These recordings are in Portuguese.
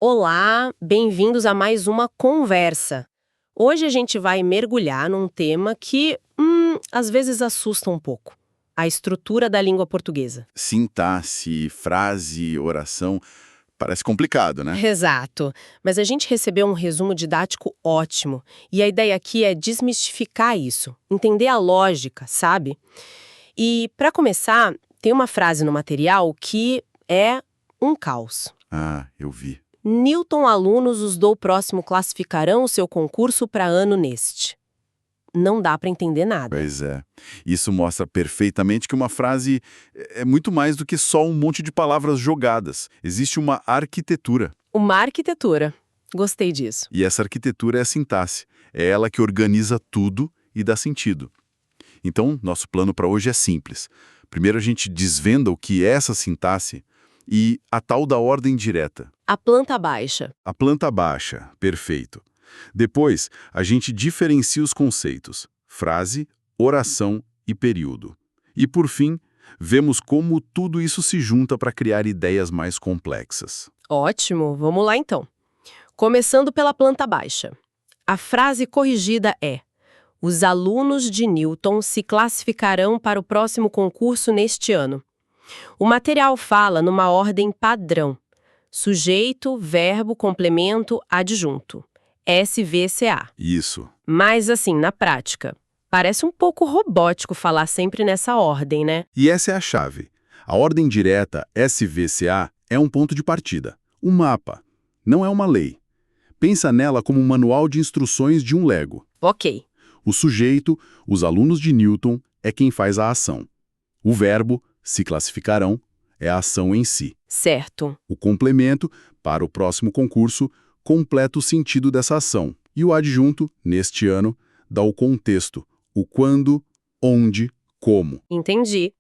Olá, bem-vindos a mais uma conversa. Hoje a gente vai mergulhar num tema que, às vezes assusta um pouco. A estrutura da língua portuguesa. Sintaxe, frase, oração, parece complicado, né? Exato. Mas a gente recebeu um resumo didático ótimo. E a ideia aqui é desmistificar isso, entender a lógica, sabe? E, para começar, tem uma frase no material que é um caos. Ah, eu vi. Newton alunos os do próximo classificarão o seu concurso para ano neste. Não dá para entender nada. Pois é. Isso mostra perfeitamente que uma frase é muito mais do que só um monte de palavras jogadas. Existe uma arquitetura. Uma arquitetura. Gostei disso. E essa arquitetura é a sintaxe. É ela que organiza tudo e dá sentido. Então, nosso plano para hoje é simples. Primeiro a gente desvenda o que é essa sintaxe e a tal da ordem direta. A planta baixa. A planta baixa, perfeito. Depois, a gente diferencia os conceitos, frase, oração e período. E, por fim, vemos como tudo isso se junta para criar ideias mais complexas. Ótimo, vamos lá então. Começando pela planta baixa. A frase corrigida é: os alunos de Newton se classificarão para o próximo concurso neste ano. O material fala numa ordem padrão. Sujeito, verbo, complemento, adjunto. SVCA. Isso. Mas assim, na prática, parece um pouco robótico falar sempre nessa ordem, né? E essa é a chave. A ordem direta SVCA é um ponto de partida, um mapa. Não é uma lei. Pensa nela como um manual de instruções de um Lego. Ok. O sujeito, os alunos de Newton, é quem faz a ação. O verbo, se classificarão, é a ação em si. Certo. O complemento, para o próximo concurso, completa o sentido dessa ação. E o adjunto, neste ano, dá o contexto, o quando, onde, como. Entendi.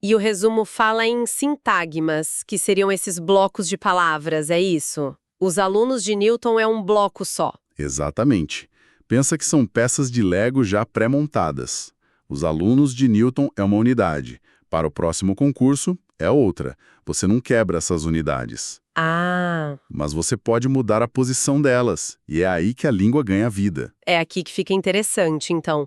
E o resumo fala em sintagmas, que seriam esses blocos de palavras, é isso? Os alunos de Newton é um bloco só. Exatamente. Pensa que são peças de Lego já pré-montadas. Os alunos de Newton é uma unidade. Para o próximo concurso, é outra. Você não quebra essas unidades. Ah, Mas você pode mudar a posição delas, e é aí que a língua ganha vida. é aqui que fica interessante, então.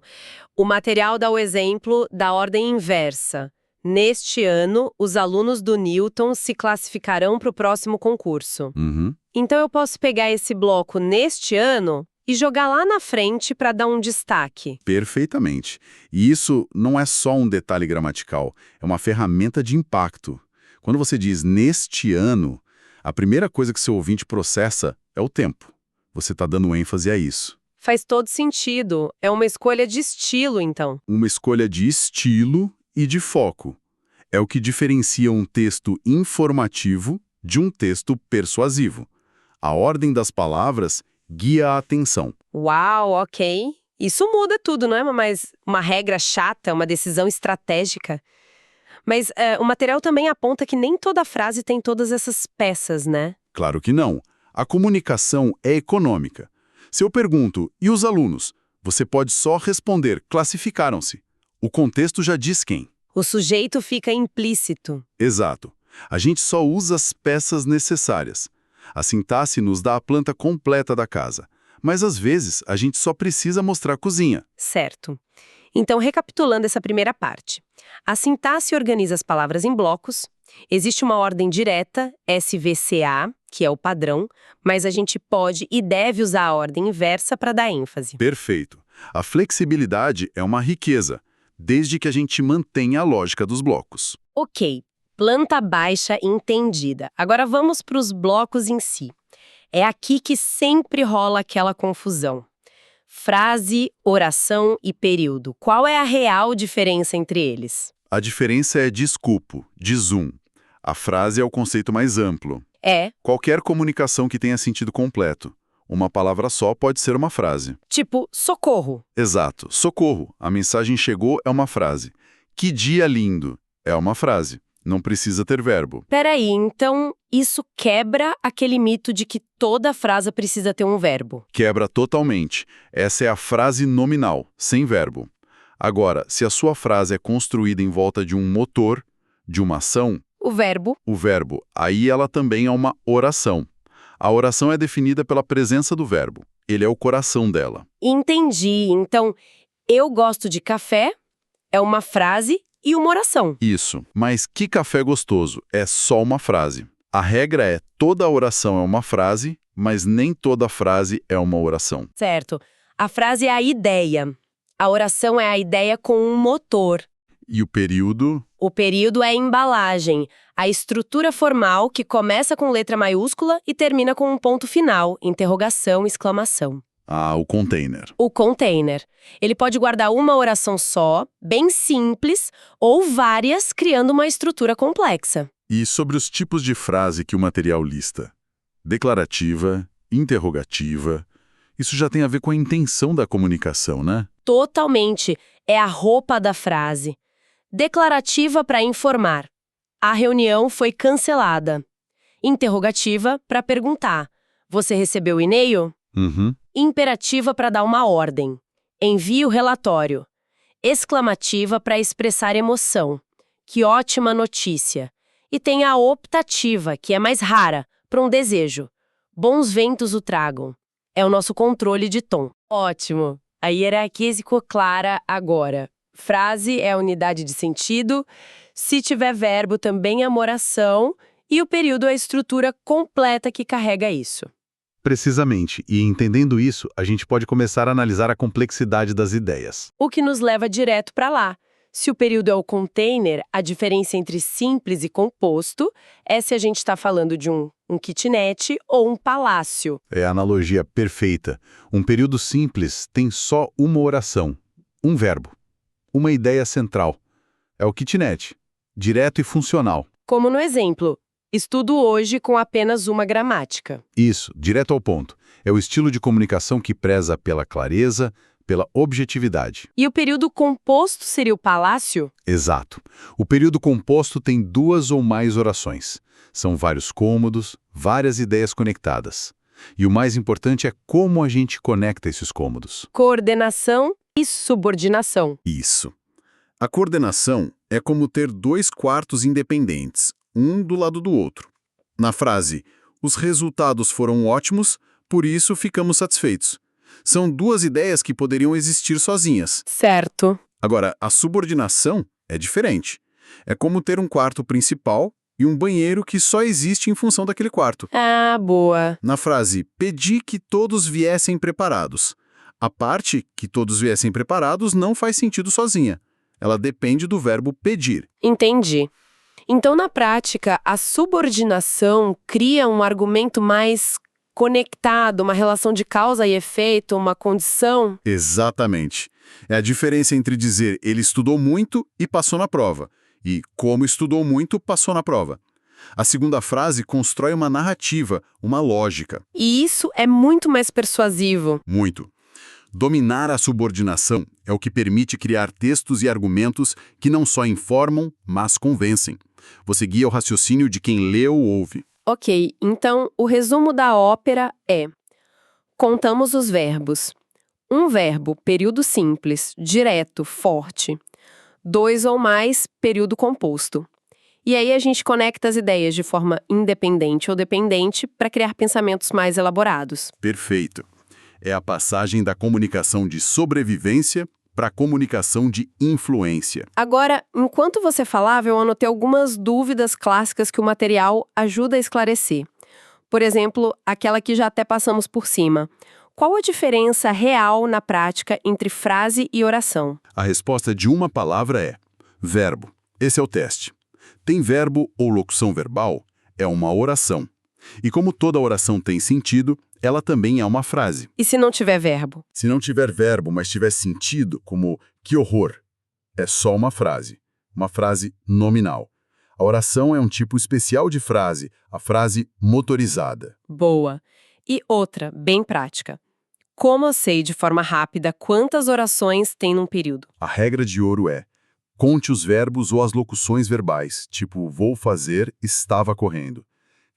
O material dá o exemplo da ordem inversa. Neste ano, os alunos do Newton se classificarão para o próximo concurso. Uhum. Então eu posso pegar esse bloco neste ano e jogar lá na frente para dar um destaque. Perfeitamente. E isso não é só um detalhe gramatical, é uma ferramenta de impacto. Quando você diz neste ano, a primeira coisa que seu ouvinte processa é o tempo. Você está dando ênfase a isso. Faz todo sentido. É uma escolha de estilo, então. Uma escolha de estilo e de foco. É o que diferencia um texto informativo de um texto persuasivo. A ordem das palavras guia a atenção. Uau, ok. Isso muda tudo, não é mais uma regra chata, uma decisão estratégica. Mas o material também aponta que nem toda frase tem todas essas peças, né? Claro que não. A comunicação é econômica. Se eu pergunto, e os alunos? Você pode só responder, classificaram-se. O contexto já diz quem. O sujeito fica implícito. Exato. A gente só usa as peças necessárias. A sintaxe nos dá a planta completa da casa. Mas às vezes a gente só precisa mostrar a cozinha. Certo. Então, recapitulando essa primeira parte. A sintaxe organiza as palavras em blocos. Existe uma ordem direta, SVCA, que é o padrão, mas a gente pode e deve usar a ordem inversa para dar ênfase. Perfeito. A flexibilidade é uma riqueza, desde que a gente mantenha a lógica dos blocos. Ok, planta baixa entendida. Agora vamos para os blocos em si. É aqui que sempre rola aquela confusão. Frase, oração e período. Qual é a real diferença entre eles? A diferença é de escopo, de zoom. A frase é o conceito mais amplo. É, Qualquer comunicação que tenha sentido completo. Uma palavra só pode ser uma frase. tipo, socorro. Exato. Socorro. A mensagem chegou é uma frase. Que dia lindo. É uma frase. Não precisa ter verbo. Peraí, então isso quebra aquele mito de que toda frase precisa ter um verbo. Quebra totalmente. Essa é a frase nominal, sem verbo. Agora, se a sua frase é construída em volta de um motor, de uma ação, O verbo, o verbo, aí ela também é uma oração. A oração é definida pela presença do verbo. Ele é o coração dela. Entendi. Então, eu gosto de café é uma frase e uma oração. Isso. Mas que café gostoso é só uma frase. A regra é toda a oração é uma frase, mas nem toda frase é uma oração. Certo. A frase é a ideia. A oração é a ideia com um motor. E o período? O período é a embalagem, a estrutura formal que começa com letra maiúscula e termina com um ponto final, interrogação, exclamação. Ah, o container. O container. Ele pode guardar uma oração só, bem simples, ou várias, criando uma estrutura complexa. E sobre os tipos de frase que o material lista? Declarativa, interrogativa. Isso já tem a ver com a intenção da comunicação, né? Totalmente. É a roupa da frase. Declarativa para informar. A reunião foi cancelada. Interrogativa para perguntar. Você recebeu o e-mail? Uhum. Imperativa para dar uma ordem. Envie o relatório. Exclamativa para expressar emoção. Que ótima notícia. E tem a optativa, que é mais rara, para um desejo. Bons ventos o tragam. É o nosso controle de tom. Ótimo. A hierarquia ficou clara agora. Frase é a unidade de sentido. Se tiver verbo, também é uma oração. E o período é a estrutura completa que carrega isso. Precisamente, e entendendo isso, a gente pode começar a analisar a complexidade das ideias. O que nos leva direto para lá. Se o período é o container, a diferença entre simples e composto é se a gente está falando de um kitnet ou um palácio. É a analogia perfeita. Um período simples tem só uma oração, um verbo, uma ideia central. É o kitnet, direto e funcional. Como no exemplo, estudo hoje com apenas uma gramática. Isso, direto ao ponto. É o estilo de comunicação que preza pela clareza, pela objetividade. E o período composto seria o palácio? Exato. O período composto tem duas ou mais orações. São vários cômodos, várias ideias conectadas. E o mais importante é como a gente conecta esses cômodos. Coordenação e subordinação. Isso. A coordenação é como ter dois quartos independentes, um do lado do outro. Na frase, os resultados foram ótimos, por isso ficamos satisfeitos. São duas ideias que poderiam existir sozinhas. Certo. Agora, a subordinação é diferente. É como ter um quarto principal e um banheiro que só existe em função daquele quarto. Ah, boa. Na frase, pedi que todos viessem preparados. A parte que todos viessem preparados não faz sentido sozinha. Ela depende do verbo pedir. Entendi. Então, na prática, a subordinação cria um argumento mais conectado, uma relação de causa e efeito, uma condição. Exatamente. É a diferença entre dizer ele estudou muito e passou na prova, e como estudou muito, passou na prova. A segunda frase constrói uma narrativa, uma lógica. E isso é muito mais persuasivo. Muito. Dominar a subordinação é o que permite criar textos e argumentos que não só informam, mas convencem. Você guia o raciocínio de quem lê ou ouve. Ok, então o resumo da ópera é: contamos os verbos. Um verbo, período simples, direto, forte. Dois ou mais, período composto. E aí a gente conecta as ideias de forma independente ou dependente para criar pensamentos mais elaborados. Perfeito. É a passagem da comunicação de sobrevivência para a comunicação de influência. Agora, enquanto você falava, eu anotei algumas dúvidas clássicas que o material ajuda a esclarecer. Por exemplo, aquela que já até passamos por cima. Qual a diferença real na prática entre frase e oração? A resposta de uma palavra é verbo. Esse é o teste. Tem verbo ou locução verbal? É uma oração. E como toda oração tem sentido, ela também é uma frase. E se não tiver verbo? Se não tiver verbo, mas tiver sentido, como que horror, é só uma frase nominal. A oração é um tipo especial de frase, a frase motorizada. Boa. E outra, bem prática. Como eu sei de forma rápida quantas orações tem num período? A regra de ouro é: conte os verbos ou as locuções verbais, tipo vou fazer, estava correndo.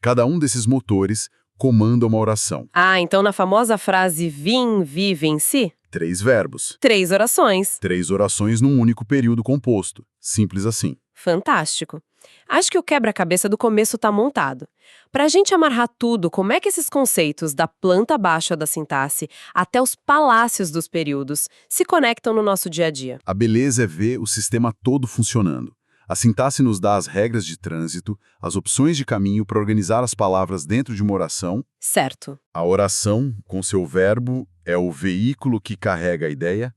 Cada um desses motores comanda uma oração. Ah, então na famosa frase vim, vi, venci? 3 verbos. 3 orações. 3 orações num único período composto. Simples assim. Fantástico. Acho que o quebra-cabeça do começo está montado. Para a gente amarrar tudo, como é que esses conceitos da planta baixa da sintaxe até os palácios dos períodos se conectam no nosso dia a dia? A beleza é ver o sistema todo funcionando. A sintaxe nos dá as regras de trânsito, as opções de caminho para organizar as palavras dentro de uma oração. Certo. A oração, com seu verbo, é o veículo que carrega a ideia,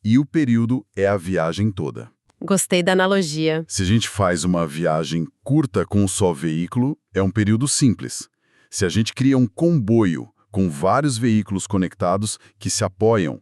e o período é a viagem toda. Gostei da analogia. Se a gente faz uma viagem curta com um só veículo, é um período simples. Se a gente cria um comboio com vários veículos conectados que se apoiam,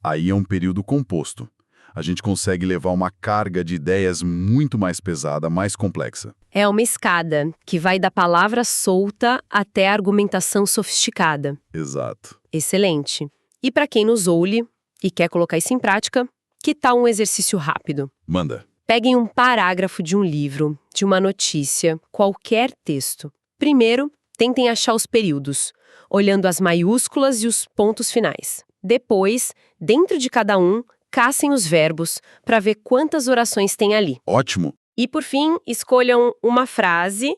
aí é um período composto. A gente consegue levar uma carga de ideias muito mais pesada, mais complexa. É uma escada que vai da palavra solta até a argumentação sofisticada. Exato. Excelente. E para quem nos ouve e quer colocar isso em prática, que tal um exercício rápido? Manda. Peguem um parágrafo de um livro, de uma notícia, qualquer texto. Primeiro, tentem achar os períodos, olhando as maiúsculas e os pontos finais. Depois, dentro de cada um, caçem os verbos para ver quantas orações tem ali. Ótimo. E, por fim, escolham uma frase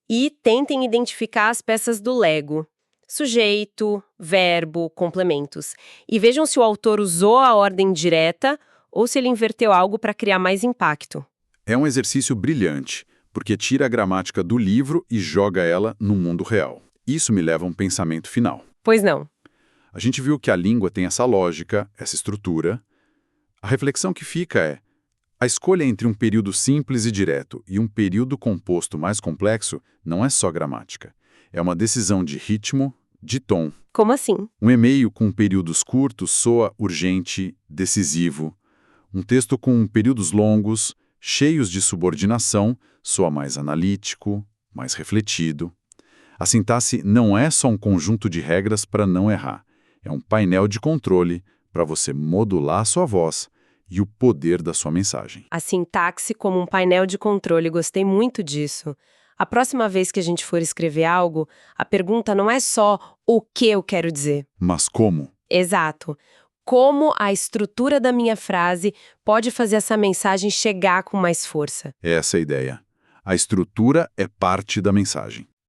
e tentem identificar as peças do Lego. Sujeito, verbo, complementos. E vejam se o autor usou a ordem direta ou se ele inverteu algo para criar mais impacto. É um exercício brilhante, porque tira a gramática do livro e joga ela no mundo real. Isso me leva a um pensamento final. Pois não. A gente viu que a língua tem essa lógica, essa estrutura. A reflexão que fica é: a escolha entre um período simples e direto e um período composto mais complexo não é só gramática. É uma decisão de ritmo, de tom. Como assim? Um e-mail com períodos curtos soa urgente, decisivo. Um texto com períodos longos, cheios de subordinação, soa mais analítico, mais refletido. A sintaxe não é só um conjunto de regras para não errar. É um painel de controle para você modular a sua voz e o poder da sua mensagem. A sintaxe como um painel de controle, gostei muito disso. A próxima vez que a gente for escrever algo, a pergunta não é só o que eu quero dizer. Mas como? Exato. Como a estrutura da minha frase pode fazer essa mensagem chegar com mais força. Essa é a ideia. A estrutura é parte da mensagem.